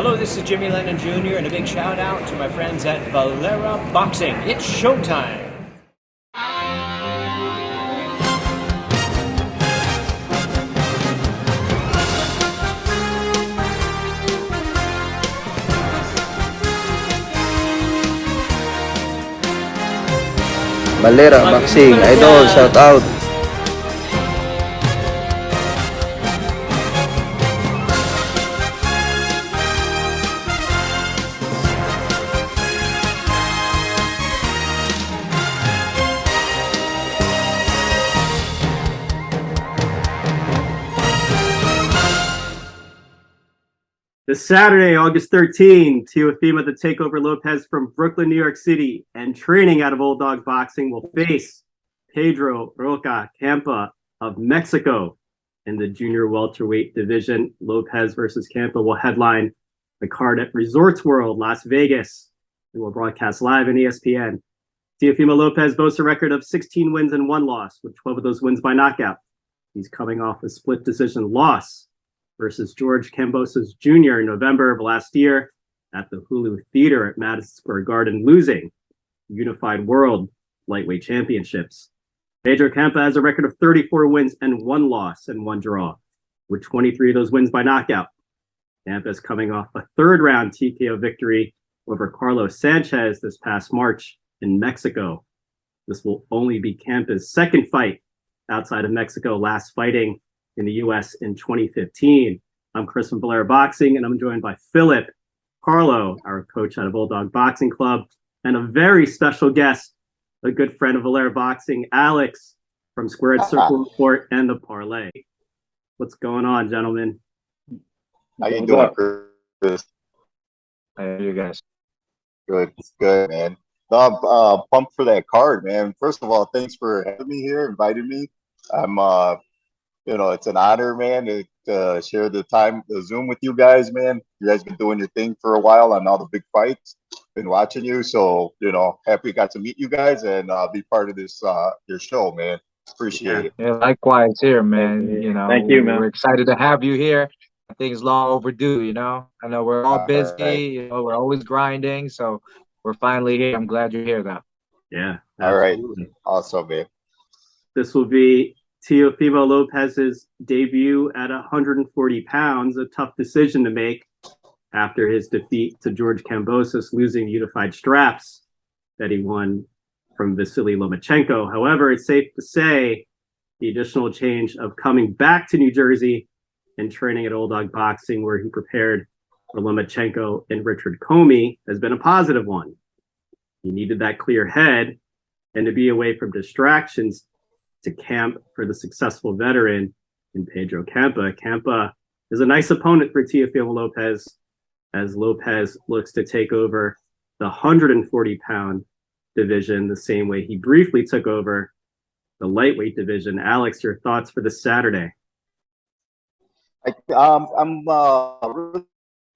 Hello, this is Jimmy Lennon Jr. and a big shout out to my friends at Valera Boxing. It's showtime. Valera Boxing, idol, shout out. This Saturday, August 13, Teofimo the Takeover Lopez from Brooklyn, New York City, and training out of Old Dog Boxing will face Pedro, Roca, Campa of Mexico in the Junior Welterweight division. Lopez versus Campa will headline the card at Resorts World, Las Vegas. It will broadcast live on ESPN. Teofimo Lopez boasts a record of 16 wins and 1 loss, with 12 of those wins by knockout. He's coming off a split decision loss versus George Kambosos Jr. in November of last year at the Hulu Theater at Madison Square Garden, losing Unified World Lightweight Championships. Pedro Campa has a record of 34 wins and 1 loss and 1 draw, with 23 of those wins by knockout. Campa is coming off a third-round TKO victory over Carlos Sanchez this past March in Mexico. This will only be Campa's second fight outside of Mexico, last fighting in the U.S. in 2015. I'm Chris from Valera Boxing, and I'm joined by Philip Carlo, our coach out of Old Dog Boxing Club, and a very special guest, a good friend of Valera Boxing, Alex from Squared Circle Report and the Parley. What's going on, gentlemen? How you doing, Chris? How are you guys? Good, good, man. No, I'm pumped for that card, man. First of all, thanks for having me here, inviting me. I'm it's an honor, man, to share the Zoom with you guys, man. You guys been doing your thing for a while on all the big fights. Been watching you, so happy got to meet you guys and be part of this your show, man. Appreciate it. Yeah, likewise here, man. Thank you, man. We're excited to have you here. I think it's long overdue. I know we're all busy. Right. We're always grinding, so we're finally here. I'm glad you're here, though. Yeah. All right. Absolutely. Awesome, man. This will be Teofimo Lopez's debut at 140 pounds, a tough decision to make after his defeat to George Kambosos, losing unified straps that he won from Vasily Lomachenko. However, it's safe to say the additional change of coming back to New Jersey and training at Old Dog Boxing, where he prepared for Lomachenko and Richard Comey, has been a positive one. He needed that clear head and to be away from distractions to camp for the successful veteran in Pedro Campa. Campa is a nice opponent for Teofimo Lopez, as Lopez looks to take over the 140-pound division the same way he briefly took over the lightweight division. Alex, your thoughts for this Saturday? I'm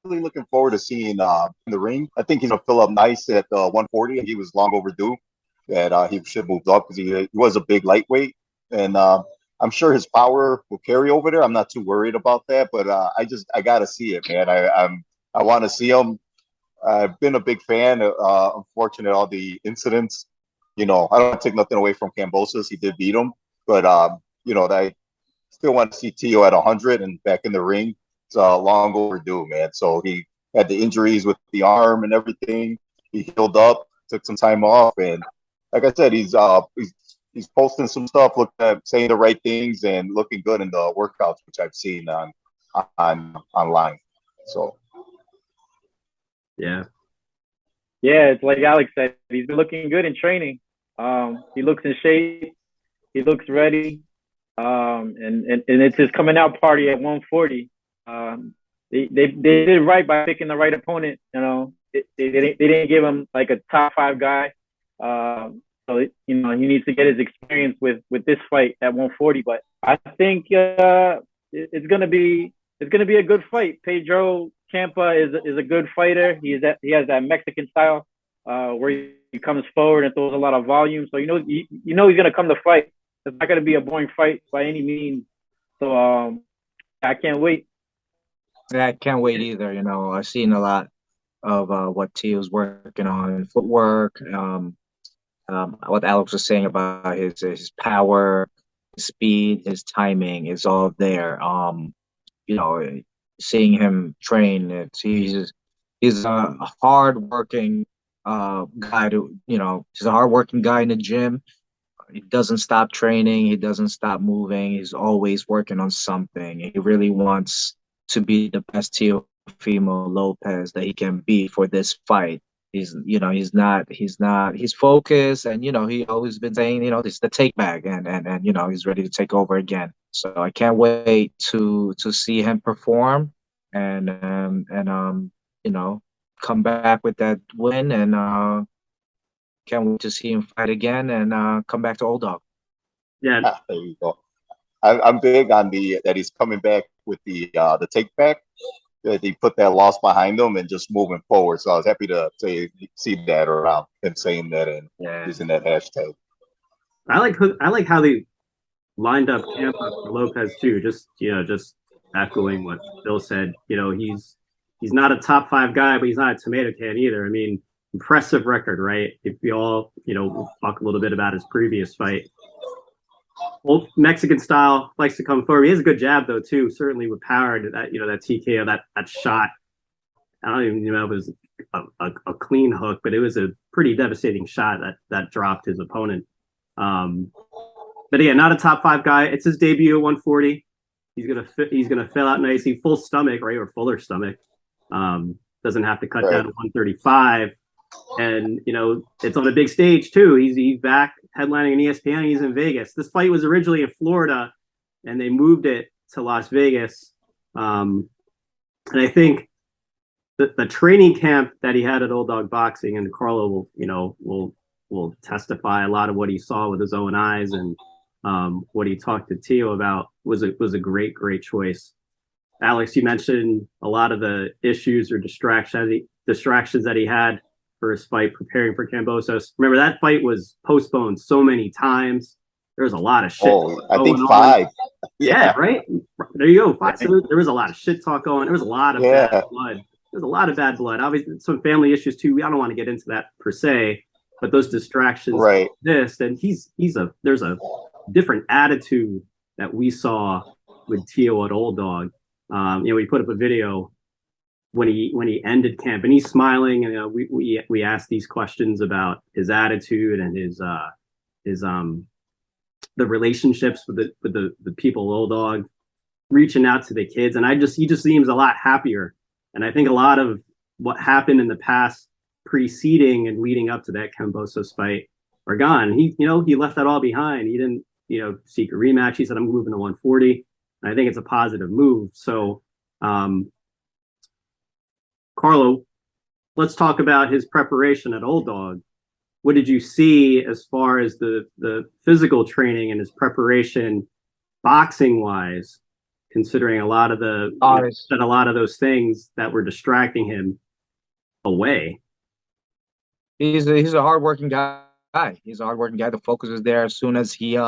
really looking forward to seeing in the ring. I think he's gonna fill up nice at 140. He was long overdue that he should move up because he was a big lightweight, and I'm sure his power will carry over there. I'm not too worried about that, but I gotta see it, man. I want to see him. I've been a big fan. Unfortunate all the incidents. I don't take nothing away from Kambosos. He did beat him, but I still want to see Teo at 100 and back in the ring. It's long overdue, man. So he had the injuries with the arm and everything. He healed up, took some time off, and like I said, he's posting some stuff, saying the right things, and looking good in the workouts, which I've seen on online. So, yeah, it's like Alex said. He's been looking good in training. He looks in shape. He looks ready. And it's his coming out party at 140. They did right by picking the right opponent. They didn't give him like a top 5 guy. So he needs to get his experience with this fight at 140. But I think it's gonna be a good fight. Pedro Campa is a good fighter. He has that Mexican style where he comes forward and throws a lot of volume. So he's gonna come to fight. It's not gonna be a boring fight by any means. So I can't wait. Yeah, I can't wait either. You know, I've seen a lot of what Teo's working on, footwork. What Alex was saying about his power, his speed, his timing is all there. You know, seeing him train, he's a hard-working guy. He's a hard-working guy in the gym. He doesn't stop training. He doesn't stop moving. He's always working on something. He really wants to be the best Teofimo Lopez that he can be for this fight. He's focused, and he always been saying, this is the take back, and he's ready to take over again. So I can't wait to see him perform and come back with that win, and can't wait to see him fight again and come back to Old Dog. Yeah, There you go. I'm big on that he's coming back with the take back. That he put that loss behind him and just moving forward. So I was happy to see that around him saying that and using that hashtag. I like how they lined up Campa for Lopez too. Just echoing what Bill said. He's not a top 5 guy, but he's not a tomato can either. I mean, impressive record, right? If we all, we'll talk a little bit about his previous fight. Old Mexican style, likes to come forward. He has a good jab though too, certainly with power. That that TKO, that shot. I don't even know if it was a clean hook, but it was a pretty devastating shot that dropped his opponent. But again, not a top 5 guy. It's his debut at 140. He's gonna fill out nicely, full stomach, right, or fuller stomach. Doesn't have to cut down to 135. And it's on a big stage too. He's back headlining an ESPN. He's in Vegas. This fight was originally in Florida, and they moved it to Las Vegas. And I think the training camp that he had at Old Dog Boxing, and Carlo will testify a lot of what he saw with his own eyes, and what he talked to Teo about was a great choice. Alex, you mentioned a lot of the issues or distractions that he had for his fight preparing for Kambosos. Remember, that fight was postponed so many times. There was a lot of shit. I think 5. Yeah, right. There you go. 5. So there was a lot of shit talk going. There was a lot of bad blood. There's a lot of bad blood. Obviously, some family issues too. I don't want to get into that per se, but those distractions exist. And there's a different attitude that we saw with Teo at Old Dog. We put up a video when he ended camp, and he's smiling, and we asked these questions about his attitude and his the relationships with the people at Old Dog, reaching out to the kids, and he just seems a lot happier. And I think a lot of what happened in the past preceding and leading up to that Kambosos fight are gone. He left that all behind. He didn't seek a rematch. He said, I'm moving to 140. And I think it's a positive move. So Carlo, let's talk about his preparation at Old Dog. What did you see as far as the physical training and his preparation boxing wise, considering a lot of those things that were distracting him away? He's a hardworking guy. He's a hardworking guy. The focus is there as soon as he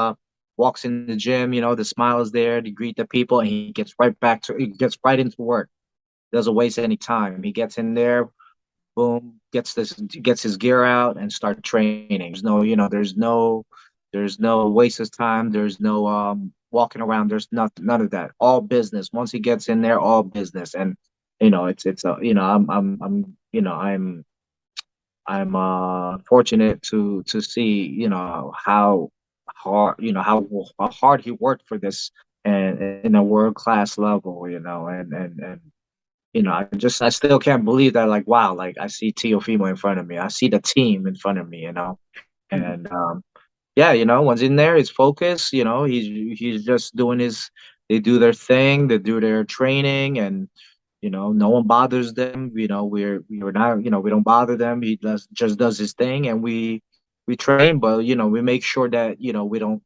walks in the gym. The smile is there to greet the people, and he gets right into work. Doesn't waste any time. He gets in there, boom, gets his gear out and start training. There's no waste of time. There's no walking around. There's none of that. All business. Once he gets in there, all business. And I'm fortunate to see how hard he worked for this, and in a world-class level, and I still can't believe that, like, wow, like I see Teofimo in front of me. I see the team in front of me, and once in there, he's focused, he's just they do their thing, they do their training, and no one bothers them. We're not, we don't bother them. He just does his thing, and we train, but we make sure that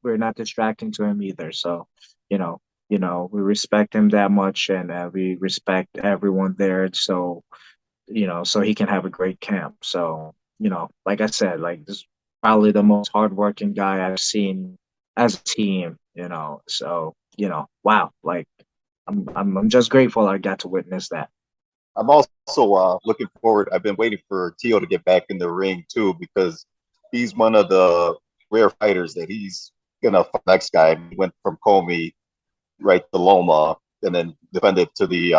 we're not distracting to him either. So we respect him that much, and we respect everyone there. So so he can have a great camp. So like I said, like, this is probably the most hardworking guy I've seen as a team. So wow, like, I'm just grateful I got to witness that. I'm also looking forward. I've been waiting for Tio to get back in the ring too, because he's one of the rare fighters that he's gonna fight the next guy. He went from Comey right to Loma, and then defended to the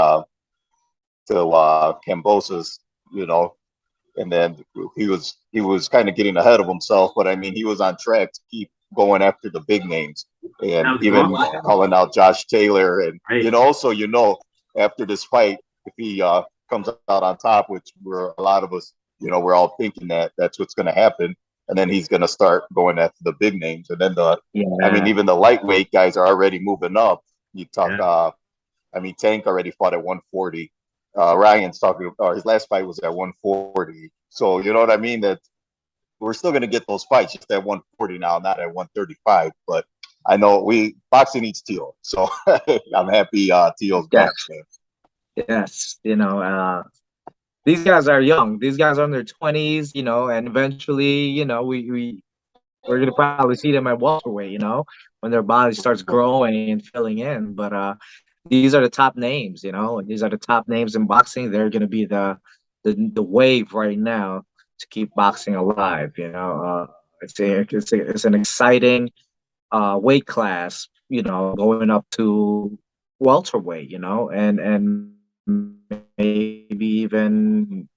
Cambosos, you know, and then he was kind of getting ahead of himself, but I mean he was on track to keep going after the big names and That was even gauntlet. calling out Josh Taylor, and Right. so after this fight, if he comes out on top, which we're a lot of us, we're all thinking that that's what's going to happen, and then he's going to start going after the big names, and then I mean, even the lightweight guys are already moving up. You talk, I mean, Tank already fought at 140. Ryan's talking, his last fight was at 140. So, you know what I mean? That we're still going to get those fights just at 140 now, not at 135. But I know boxing needs Teal. So I'm happy Teal's back. Man. Yes. These guys are young. These guys are in their 20s, and eventually, we're going to probably see them at welterweight, when their body starts growing and filling in. But these are the top names, these are the top names in boxing. They're going to be the wave right now to keep boxing alive. It's an exciting weight class, going up to welterweight, and maybe even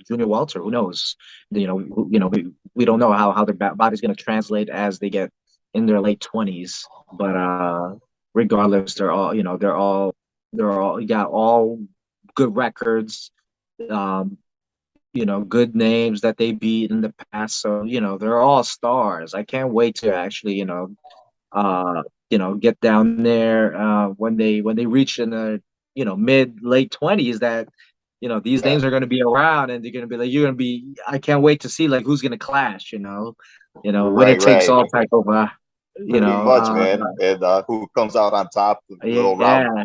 junior welter. Who knows? We don't know how their body's going to translate as they get in their late 20s. But regardless, they're all got all good records, good names that they beat in the past. So they're all stars. I can't wait to actually get down there when they reach in the mid late 20s, that these names are going to be around, and they're going to be like, I can't wait to see like who's going to clash, winner takes all type of pretty much, man. And who comes out on top, little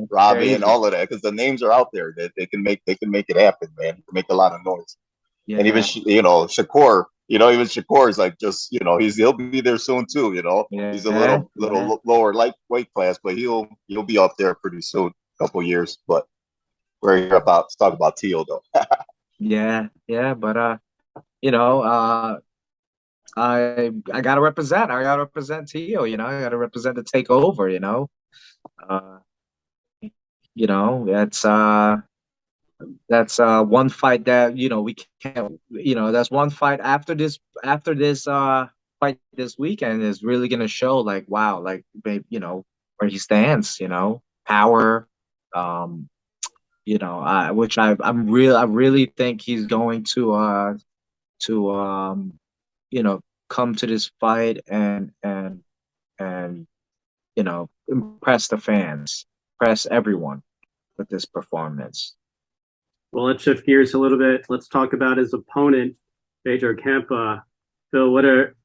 Robbie and all of that, because the names are out there that they can make it happen, man. Make a lot of noise. Yeah. And even Shakur, even Shakur is like, just he'll be there soon too. He's a little lower lightweight class, but he'll be up there pretty soon, couple years. But we're here to talk about Tio though. But I gotta represent. I gotta represent Tio. I gotta represent the takeover. That's one fight that we can't. That's one fight after this fight this weekend is really gonna show like, wow, like where he stands. Power. Which I really think he's going to come to this fight and impress the fans, impress everyone with this performance. Well, let's shift gears a little bit. Let's talk about his opponent, Pedro Campa. Phil, what are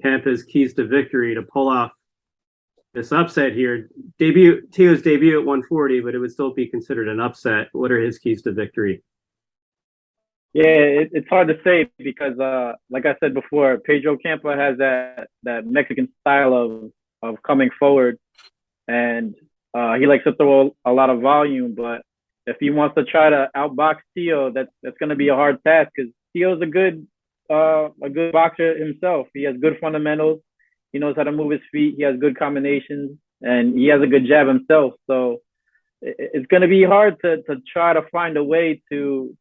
Campa's keys to victory to pull off this upset here? Tio's debut at 140, but it would still be considered an upset. What are his keys to victory? Yeah, it's hard to say because, like I said before, Pedro Campa has that Mexican style of coming forward, and he likes to throw a lot of volume. But if he wants to try to outbox Tio, that's going to be a hard task because Tio's a good boxer himself. He has good fundamentals. He knows how to move his feet. He has good combinations, and he has a good jab himself. So it's going to be hard to try to find a way to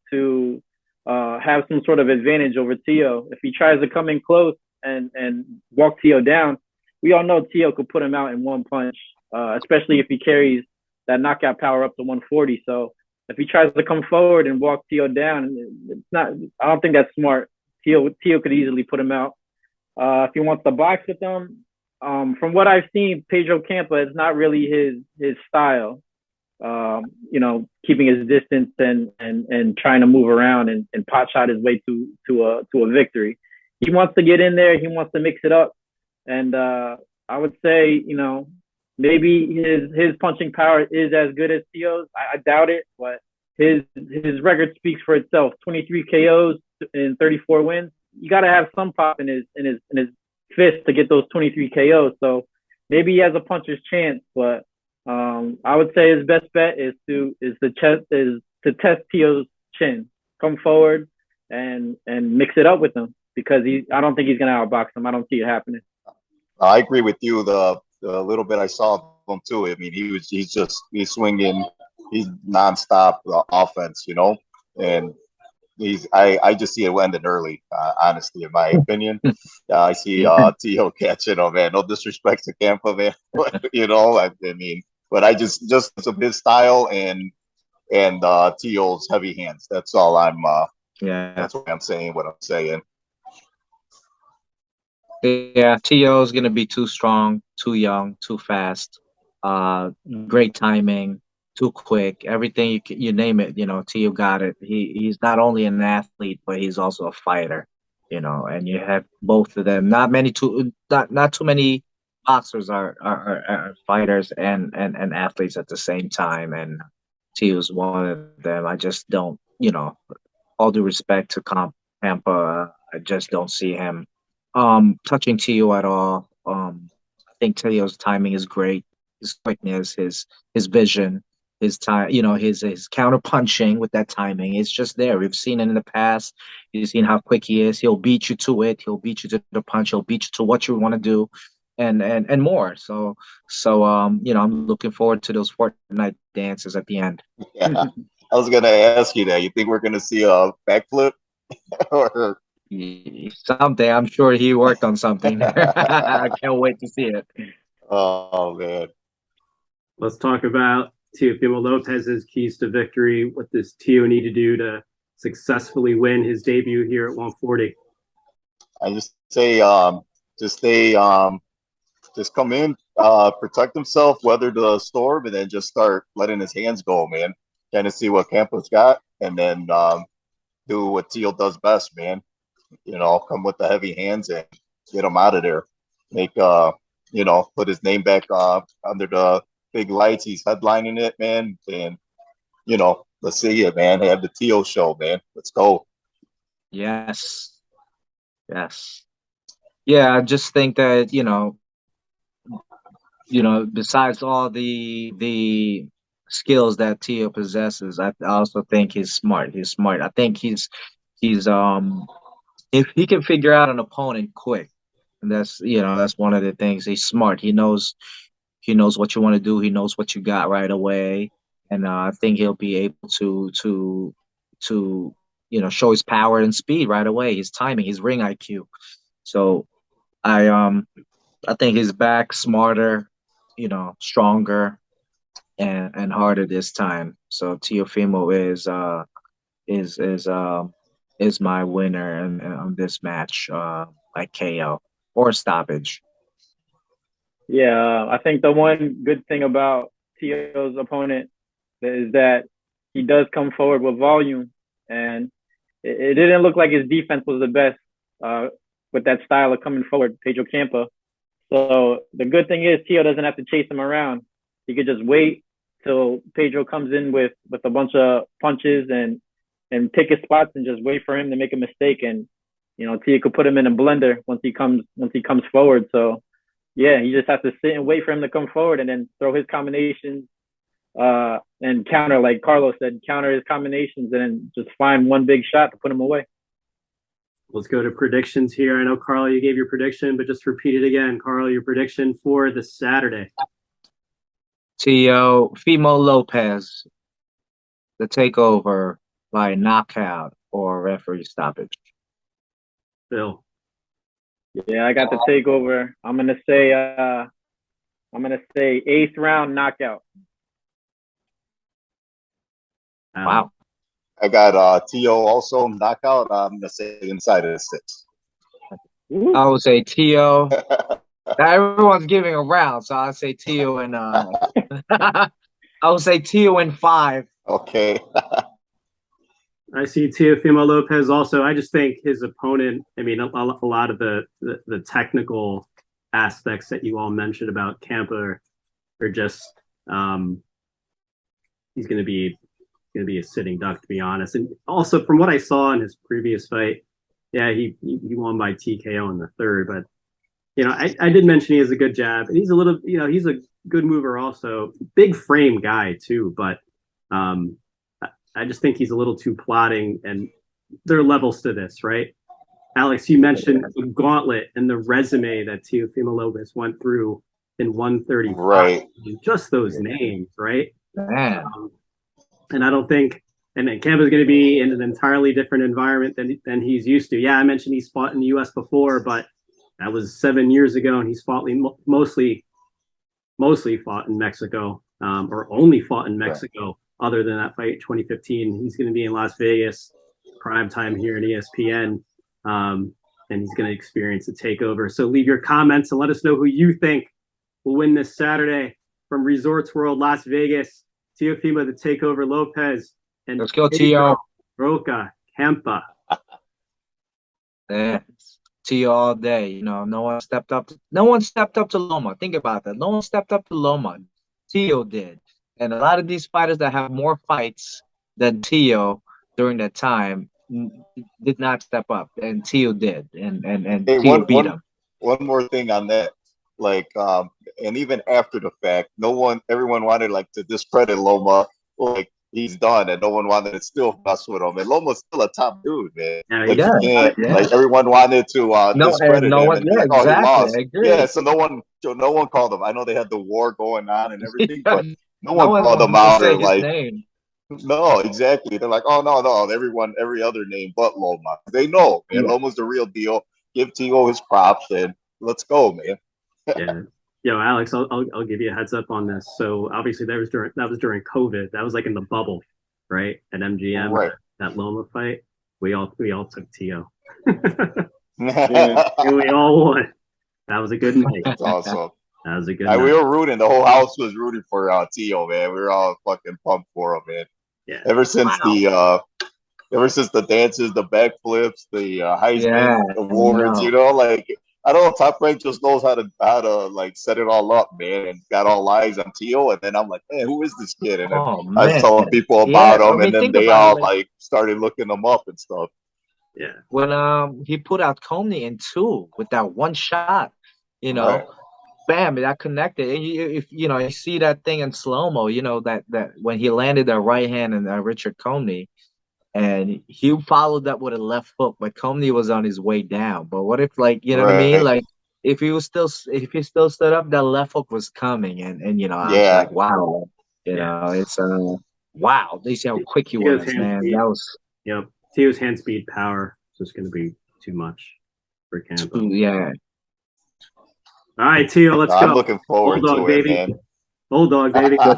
have some sort of advantage over Tio. If he tries to come in close and walk Tio down, we all know Tio could put him out in one punch, especially if he carries that knockout power up to 140. So if he tries to come forward and walk Tio down, I don't think that's smart. Tio could easily put him out. If he wants to box with them, from what I've seen, Pedro Campa is not really his style. Keeping his distance and trying to move around and pot shot his way to a victory. He wants to get in there. He wants to mix it up. And I would say, maybe his punching power is as good as Tio's. I doubt it, but his record speaks for itself. 23 KOs and 34 wins. You got to have some pop in his fist to get those 23 KOs. So maybe he has a puncher's chance, but I would say his best bet is to test Tio's chin, come forward and mix it up with him because I don't think he's gonna outbox him. I don't see it happening. I agree with you. The little bit I saw of him too. I mean, he's swinging, he's nonstop offense, you know, and I just see it ending early. Honestly, in my opinion, I see Tio catching him, man. No disrespect to Campa, man, you know. I mean, but I just of his style and Tio's heavy hands. That's all I'm. Yeah. That's what I'm saying. What I'm saying. Yeah, Tio is gonna be too strong, too young, too fast. Great timing, too quick. Everything you name it, you know, Tio got it. He's not only an athlete, but he's also a fighter. You know, and you have both of them. Not too many boxers are fighters and athletes at the same time. And Tio's one of them. I just don't, you know, all due respect to Campa, I just don't see him touching Tio at all. I think Tio's timing is great. His quickness, his vision, his time, you know, his counter punching with that timing. It's just there. We've seen it in the past. You've seen how quick he is. He'll beat you to it. He'll beat you to the punch. He'll beat you to what you want to do, and more. So you know, I'm looking forward to those Fortnite dances at the end. Yeah, I was gonna ask you that. You think we're gonna see a backflip or? Someday, I'm sure he worked on something. I can't wait to see it. Oh man. Let's talk about Teofimo Lopez's keys to victory. What does Tio need to do to successfully win his debut here at 140? I just say, just stay, just come in, protect himself, weather the storm, and then just start letting his hands go, man. Kind of see what Campa's got, and then do what Teal does best, man. You know, come with the heavy hands and get him out of there. Make you know, put his name back under the big lights. He's headlining it, man. And you know, let's see it, man. Have the Teal show, man. Let's go. Yes. Yes. Yeah, I just think that, besides all the skills that Tio possesses, I also think he's smart. He's smart. I think he's if he can figure out an opponent quick, and that's one of the things. He's smart. He knows what you want to do. He knows what you got right away, and I think he'll be able to show his power and speed right away. His timing, his ring IQ. So I think he's back smarter, stronger and harder this time. So Teofimo is my winner on this match by KO or stoppage. Yeah, I think the one good thing about Tio's opponent is that he does come forward with volume, and it didn't look like his defense was the best with that style of coming forward, Pedro Campa. So the good thing is Tio doesn't have to chase him around. He could just wait till Pedro comes in with a bunch of punches and pick his spots and just wait for him to make a mistake. And Tio could put him in a blender once he comes forward. So yeah, he just has to sit and wait for him to come forward and then throw his combinations and counter, like Carlos said, counter his combinations and then just find one big shot to put him away. Let's go to predictions here. I know, Carl, you gave your prediction, but just repeat it again. Carl, your prediction for the Saturday. Teofimo Lopez, the takeover by knockout or referee stoppage. Phil. Yeah, I got the takeover. I'm gonna say 8th round knockout. Wow. I got Tio also knockout. I'm gonna say inside of the 6. I would say Tio. Everyone's giving a round, so I'll say Tio and I would say Tio in 5. Okay. I see Teofimo Lopez also. I just think his opponent, I mean, a lot of the technical aspects that you all mentioned about Campa are just he's going to be a sitting duck, to be honest. And also from what I saw in his previous fight, yeah, he won by TKO in the 3rd, but I did mention he has a good jab, and he's a little, he's a good mover also. Big frame guy too, but I just think he's a little too plodding, and there are levels to this, right? Alex, you mentioned the gauntlet and the resume that Teofimo Lopez went through in 135. Right. Just those names, right? Man. And I don't think, and then Campa's going to be in an entirely different environment than he's used to. Yeah, I mentioned he's fought in the U.S. before, but that was 7 years ago, and he's fought mostly fought in Mexico, or only fought in Mexico. Other than that fight, 2015, he's going to be in Las Vegas, prime time here in ESPN, and he's going to experience the takeover. So leave your comments and let us know who you think will win this Saturday from Resorts World Las Vegas. Teofimo the Takeover Lopez, and let's go, Teo. Roca, Campa. Yeah, Teo all day. You know, no one stepped up to Loma. Think about that. No one stepped up to Loma. Teo did. And a lot of these fighters that have more fights than Teo during that time did not step up, and Teo did, and Hey, Teo beat him. One more thing on that, like, and even after the fact, everyone wanted like to discredit Loma, like he's done, and no one wanted to still mess with him. And Loma's still a top dude, man. Yeah, Like you can't, like everyone wanted to discredit him and be like, oh, he lost. Yeah, so no one called him. I know they had the war going on and everything, but no one called him out or like. Name. No, exactly. They're like, oh no, every other name but Loma. They know, man. Loma's the real deal. Give Teo his props and let's go, man. Yeah. Yo, Alex, I'll give you a heads up on this. So obviously that was during COVID. That was like in the bubble, right? At MGM, right. That Loma fight. We all took Teo. We all won. That was a good night. That's awesome. That was a good night. We were rooting. The whole house was rooting for Teo, man. We were all fucking pumped for him, man. Yeah. Ever since the dances, the backflips, the Heisman awards, you know, like I don't know, Top Rank just knows how to like set it all up, man, and got all eyes on Teo. And then I'm like, man, who is this kid? And then I was telling people about him, and then they all like started looking him up and stuff. Yeah. When he put out Comey in 2 with that one shot, you know. Right. Bam, that connected. And if you see that thing in slow-mo, you know, that when he landed that right hand and Richard Comey, and he followed up with a left hook, but Comey was on his way down. But what if, like, you know what I mean? Like, if he still stood up, that left hook was coming, and you know, I was like, wow, you know, it's wow. They see how quick he was, man. Speed. That was Teo's hand speed power is just going to be too much for Campa. Yeah. All right, Teo, let's go. I'm looking forward to it, man. Bulldog, baby. All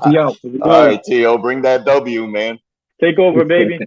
right, Teo, bring that W, man. Take over, baby.